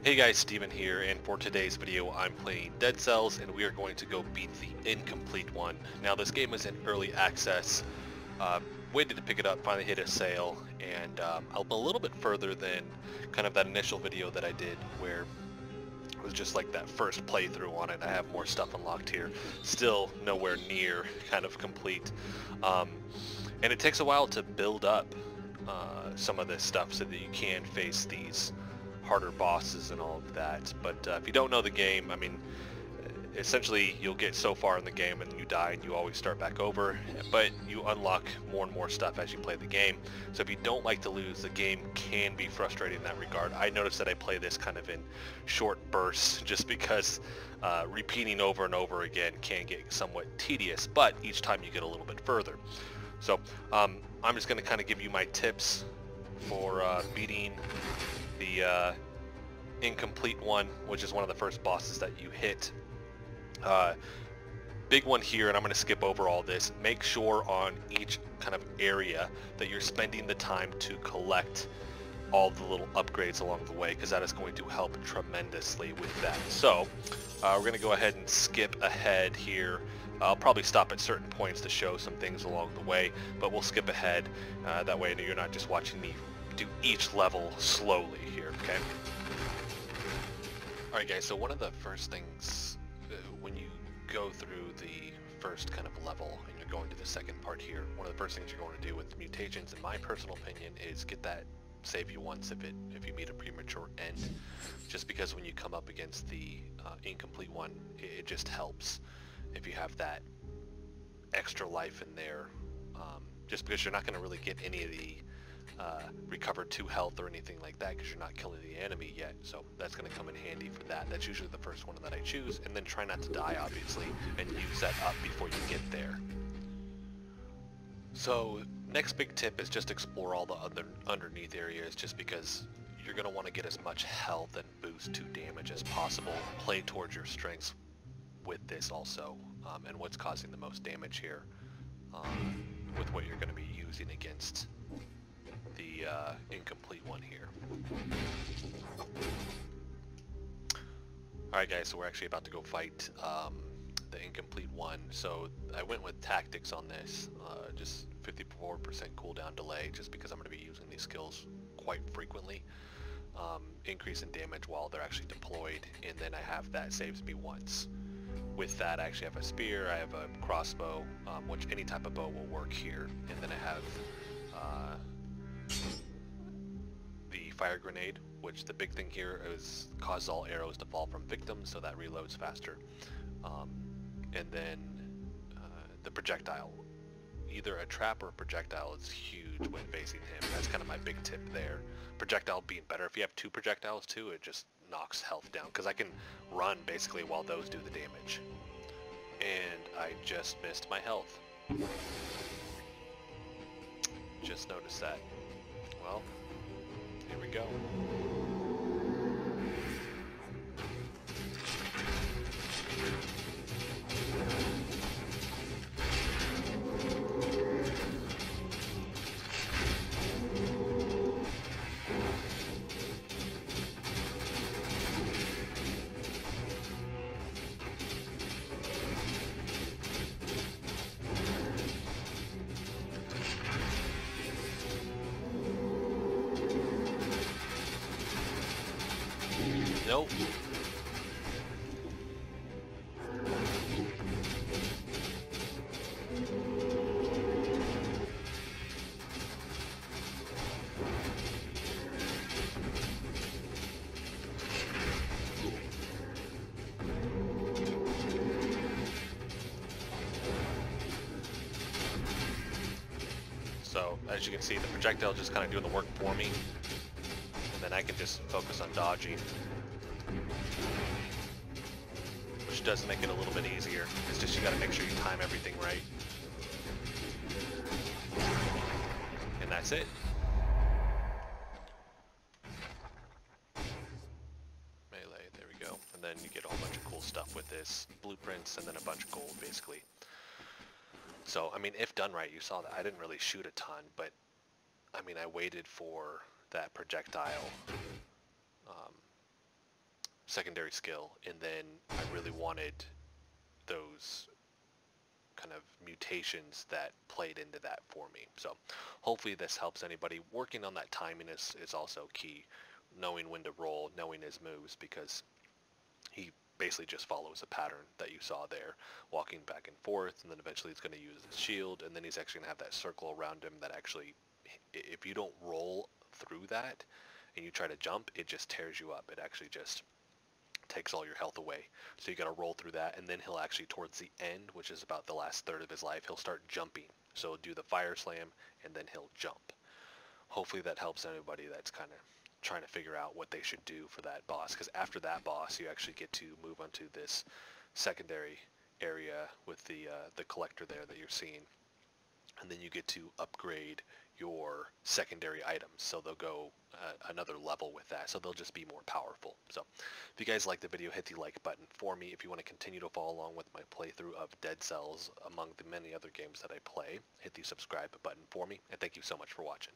Hey guys, Steven here, and for today's video I'm playing Dead Cells and we are going to go beat the Incomplete One. Now this game is in early access, waited to pick it up, finally hit a sale, and I'm a little bit further than kind of that initial video that I did where it was just like that first playthrough on it. I have more stuff unlocked here, still nowhere near kind of complete. And it takes a while to build up some of this stuff so that you can face these harder bosses and all of that. But if you don't know the game, I mean, essentially you'll get so far in the game and you die and you always start back over, but you unlock more and more stuff as you play the game. So if you don't like to lose, the game can be frustrating in that regard. I noticed that I play this kind of in short bursts just because repeating over and over again can get somewhat tedious, but each time you get a little bit further. So I'm just going to kind of give you my tips for beating the Incomplete One, which is one of the first bosses that you hit. Big one here, and I'm going to skip over all this. Make sure on each kind of area that you're spending the time to collect all the little upgrades along the way, because that is going to help tremendously with that. So we're going to go ahead and skip ahead here. I'll probably stop at certain points to show some things along the way, but we'll skip ahead. That way you're not just watching me do each level slowly here, okay? Alright guys, so one of the first things when you go through the first kind of level and you're going to the second part here, one of the first things you're going to do with mutations, in my personal opinion, is get that save you once if you meet a premature end, just because when you come up against the Incomplete One, it just helps if you have that extra life in there, just because you're not going to really get any of the recovered 2 health or anything like that because you're not killing the enemy yet. So that's going to come in handy for that. That's usually the first one that I choose, and then try not to die obviously and use that up before you get there. So next big tip is just explore all the other underneath areas, just because you're going to want to get as much health and boost to damage as possible. Play towards your strengths with this also, and what's causing the most damage here with what you're going to be using against the Incomplete One here. Alright guys, so we're actually about to go fight the Incomplete One. So I went with tactics on this, just 54% cooldown delay, just because I'm going to be using these skills quite frequently. Increase in damage while they're actually deployed, and then I have that saves me once. With that, I actually have a spear, I have a crossbow, which any type of bow will work here, and then I have the fire grenade, which the big thing here is causes all arrows to fall from victims, so that reloads faster. And then the projectile. Either a trap or a projectile is huge when facing him. That's kind of my big tip there. Projectile being better. If you have 2 projectiles too, it just knocks health down, because I can run basically while those do the damage. And I just missed my health. Just noticed that. Well, here we go. Nope. So, as you can see, the projectile just kind of doing the work for me, and then I can just focus on dodging, which does make it a little bit easier. It's just you got to make sure you time everything right. And that's it. Melee, there we go. And then you get a whole bunch of cool stuff with this. Blueprints and then a bunch of gold, basically. So, I mean, if done right, you saw that I didn't really shoot a ton, but I mean, I waited for that projectile secondary skill, and then I really wanted those kind of mutations that played into that for me. So hopefully this helps anybody. Working on that timing is also key. Knowing when to roll, knowing his moves, because he basically just follows a pattern that you saw there, walking back and forth, and then eventually he's going to use his shield, and then he's actually going to have that circle around him that actually, if you don't roll through that and you try to jump, it just tears you up. It actually just takes all your health away. So you got to roll through that, and then he'll actually, towards the end, which is about the last third of his life, he'll start jumping. So he'll do the fire slam, and then he'll jump. Hopefully that helps anybody that's kind of trying to figure out what they should do for that boss, because after that boss you actually get to move onto this secondary area with the collector there that you're seeing, and then you get to upgrade your secondary items, so they'll go another level with that, so they'll just be more powerful. So if you guys like the video, hit the like button for me. If you want to continue to follow along with my playthrough of Dead Cells among the many other games that I play, hit the subscribe button for me, and thank you so much for watching.